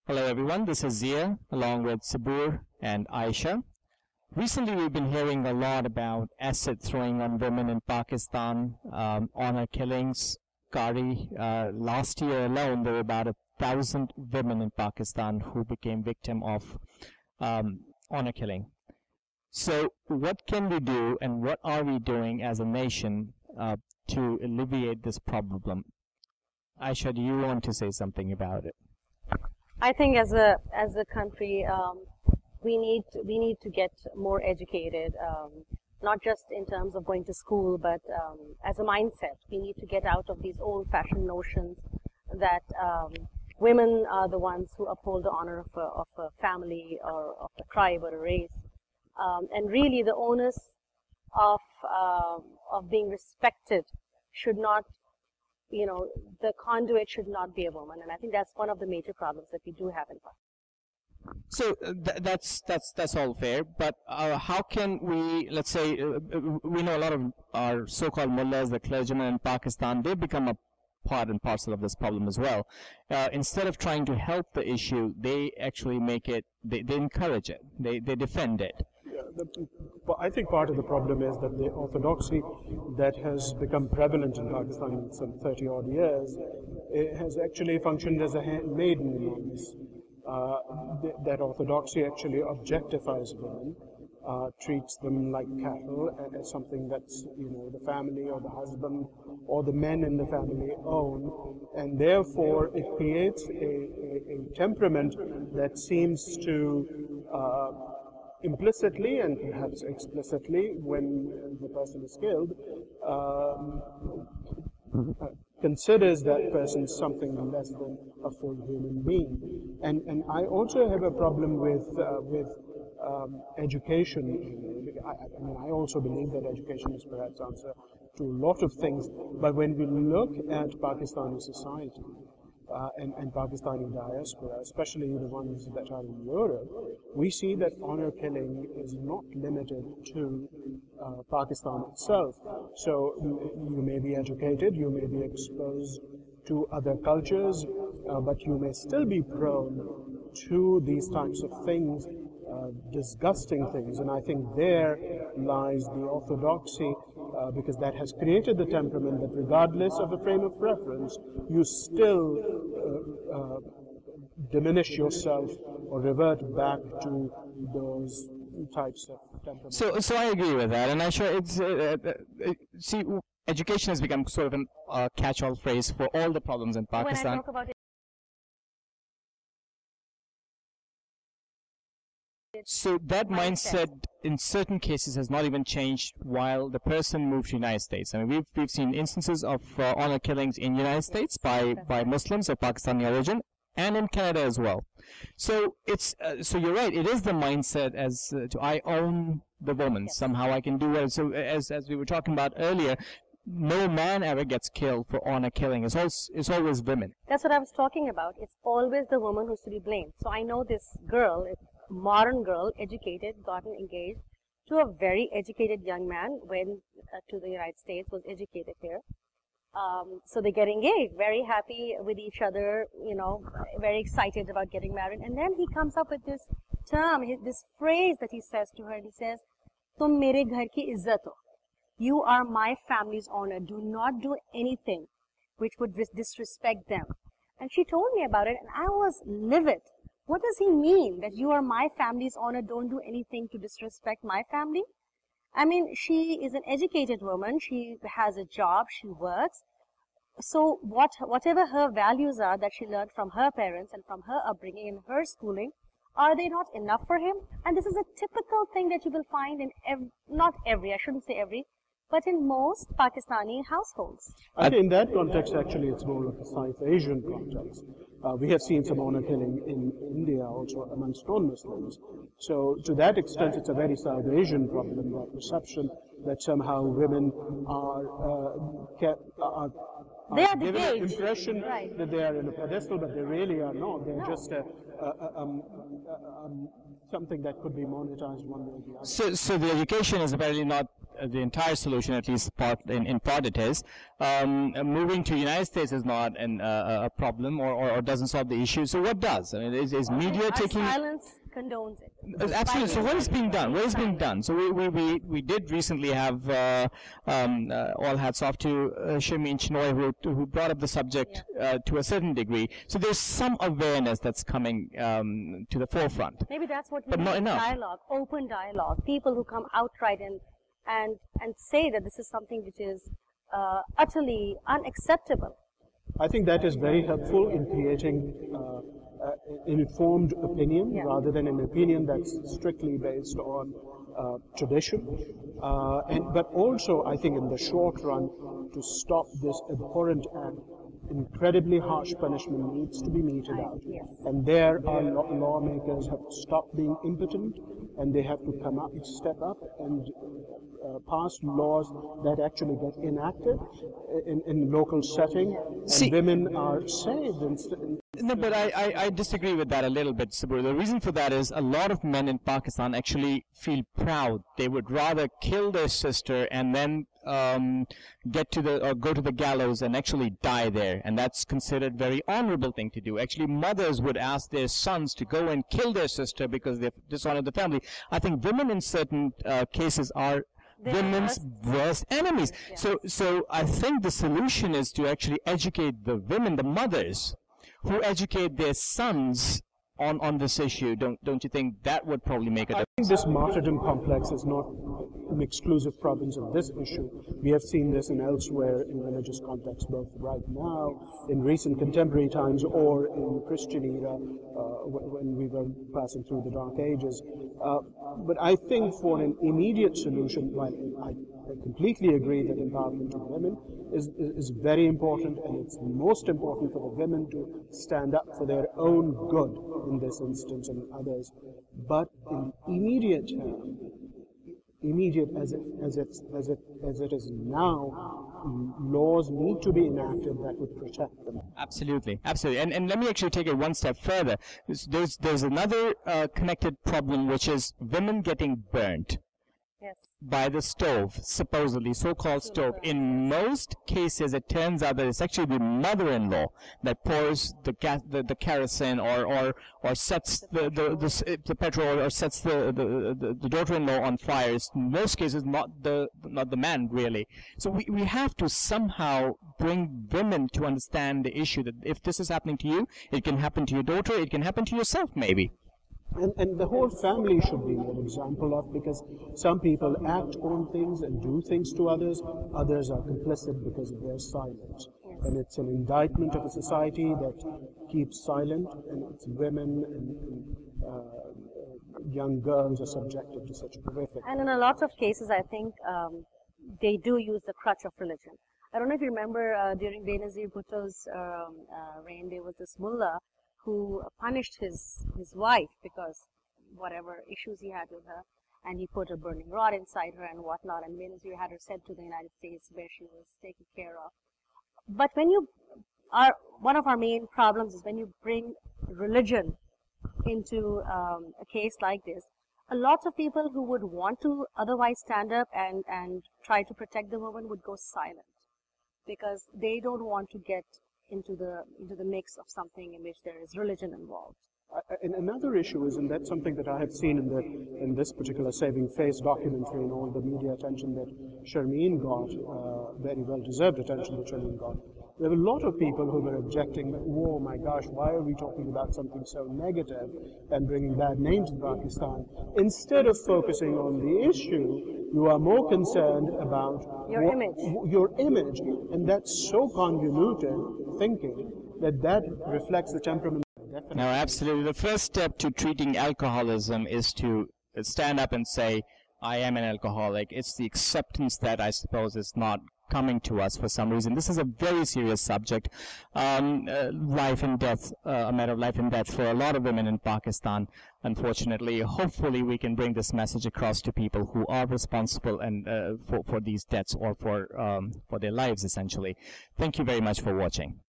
Hello everyone, this is Zia along with Sabur and Aisha. Recently we've been hearing a lot about acid throwing on women in Pakistan, honor killings. Kari, last year alone there were about 1,000 women in Pakistan who became victim of honor killing. So what can we do and what are we doing as a nation to alleviate this problem? Aisha, do you want to say something about it? I think as a country, we need to get more educated, not just in terms of going to school, but as a mindset. We need to get out of these old-fashioned notions that women are the ones who uphold the honor of a family or of a tribe or a race, and really the onus of being respected should not. The conduit should not be a woman, and I think that's one of the major problems that we do have in Pakistan. So that's all fair, but how can we, let's say, we know a lot of our so-called mullahs, the clergymen in Pakistan, they become a part and parcel of this problem as well. Instead of trying to help the issue, they actually make it, they encourage it, they defend it. I think part of the problem is that the orthodoxy that has become prevalent in Pakistan in some 30 odd years, it has actually functioned as a handmaiden in this. That orthodoxy actually objectifies women, treats them like cattle, as something that's, the family or the husband or the men in the family own, and therefore it creates a temperament that seems to implicitly and perhaps explicitly, when the person is killed, considers that person something less than a full human being. And I also have a problem with education. I also believe that education is perhaps answer to a lot of things, but when we look at Pakistani society, and Pakistani diaspora, especially the ones that are in Europe, we see that honor killing is not limited to Pakistan itself. So you may be educated, you may be exposed to other cultures, but you may still be prone to these types of things, disgusting things, and I think there lies the orthodoxy, because that has created the temperament that regardless of the frame of reference, you still diminish yourself or revert back to those types of temperaments. So I agree with that, and I'm sure it's see, education has become sort of a catch-all phrase for all the problems in Pakistan. When I talk about So that mindset in certain cases has not even changed while the person moved to the United States. I mean, we've seen instances of honor killings in the United States by Muslims of Pakistani origin, and in Canada as well. So it's so you're right. It is the mindset as to I own the woman. Somehow I can do it. So as we were talking about earlier, no man ever gets killed for honor killing. It's always women. That's what I was talking about. It's always the woman who's to be blamed. So I know this girl, a modern girl, educated, gotten engaged to a very educated young man, went to the United States, was educated here. So they get engaged, very happy with each other, very excited about getting married. And then he comes up with this term, this phrase that he says to her, and he says, "Tum mere ghar ki izzat ho." You are my family's honor. Do not do anything which would disrespect them. And she told me about it, and I was livid. What does he mean that you are my family's honor? Don't do anything to disrespect my family? I mean, she is an educated woman. She has a job. She works. So whatever her values are that she learned from her parents and from her upbringing and her schooling, are they not enough for him? And this is a typical thing that you will find in I shouldn't say every, but in most Pakistani households. I think in that context, actually, it's more of a South Asian context. We have seen some honor killing in India also amongst non-Muslims. So to that extent, it's a very South Asian problem, that perception that somehow women they are given the an impression that they are in a pedestal, but they really are not. They're just something that could be monetized one way or the other. So the education is apparently not the entire solution, at least in part it is. Moving to the United States is not a problem or doesn't solve the issue. So what does? I mean, is media taking... silence condones it. Absolutely. So what is being done? What is being done? So we did recently have all hats off to Sharmeen Chinoy, who brought up the subject to a certain degree. So there's some awareness that's coming to the forefront. Maybe that's what we But need. not enough. Dialogue, open dialogue. People who come outright and say that this is something which is utterly unacceptable. I think that is very helpful in creating an informed opinion rather than an opinion that's strictly based on tradition. But also, I think in the short run, to stop this abhorrent act, incredibly harsh punishment needs to be meted out. Yes. And there our lawmakers have to stop being impotent, and they have to come up, step up and pass laws that actually get enacted in local setting, and women are saved. No, but I disagree with that a little bit, Sabur. The reason for that is a lot of men in Pakistan actually feel proud. They would rather kill their sister and then go to the gallows and actually die there, and that's considered very honorable thing to do. Actually, mothers would ask their sons to go and kill their sister because they've dishonored the family. I think women in certain cases are women's worst enemies. Yeah. So I think the solution is to actually educate the women, the mothers, who educate their sons on this issue. Don't you think that would probably make a difference? I think this martyrdom complex is not an exclusive province of this issue. We have seen this in elsewhere in religious contexts, both right now, in recent contemporary times, or in Christian era, when we were passing through the Dark Ages. But I think for an immediate solution, while I completely agree that empowerment of women is very important, and it's most important for the women to stand up for their own good in this instance and others. But in immediate term, immediate as it is now, laws need to be enacted that would protect them. Absolutely, absolutely. And let me actually take it one step further. There's another connected problem, which is women getting burnt. Yes. By the stove, supposedly, so-called stove. In most cases, it turns out that it's actually the mother-in-law that pours the kerosene or sets the petrol or sets the daughter-in-law on fire. It's in most cases not the man, really. So we have to somehow bring women to understand the issue that if this is happening to you, it can happen to your daughter, it can happen to yourself, maybe. And the whole family should be an example of, because some people act on things and do things to others are complicit because of their silence. Yes. And it's an indictment of a society that keeps silent, and it's women and young girls are subjected to such horrific. And in a lot of cases, I think they do use the crutch of religion. I don't know if you remember during Benazir Bhutto's reign, there was this mullah who punished his wife because whatever issues he had with her, and he put a burning rod inside her and whatnot, and Benazir had her sent to the United States where she was taken care of. But when one of our main problems is when you bring religion into a case like this, a lot of people who would want to otherwise stand up and try to protect the woman would go silent, because they don't want to get into the mix of something in which there is religion involved. And another issue is, and that's something that I have seen in this particular Saving Face documentary, and all the media attention that Sharmeen got, very well deserved attention that Sharmeen got. There were a lot of people who were objecting that, oh my gosh, why are we talking about something so negative and bringing bad names in Pakistan? Instead of focusing on the issue, you are more concerned about your image. And that's so convoluted thinking that reflects the temperament. No, absolutely. The first step to treating alcoholism is to stand up and say, I am an alcoholic. It's the acceptance that I suppose is not coming to us for some reason. This is a very serious subject, life and death, a matter of life and death for a lot of women in Pakistan, unfortunately. Hopefully we can bring this message across to people who are responsible and for these deaths or for their lives, essentially. Thank you very much for watching.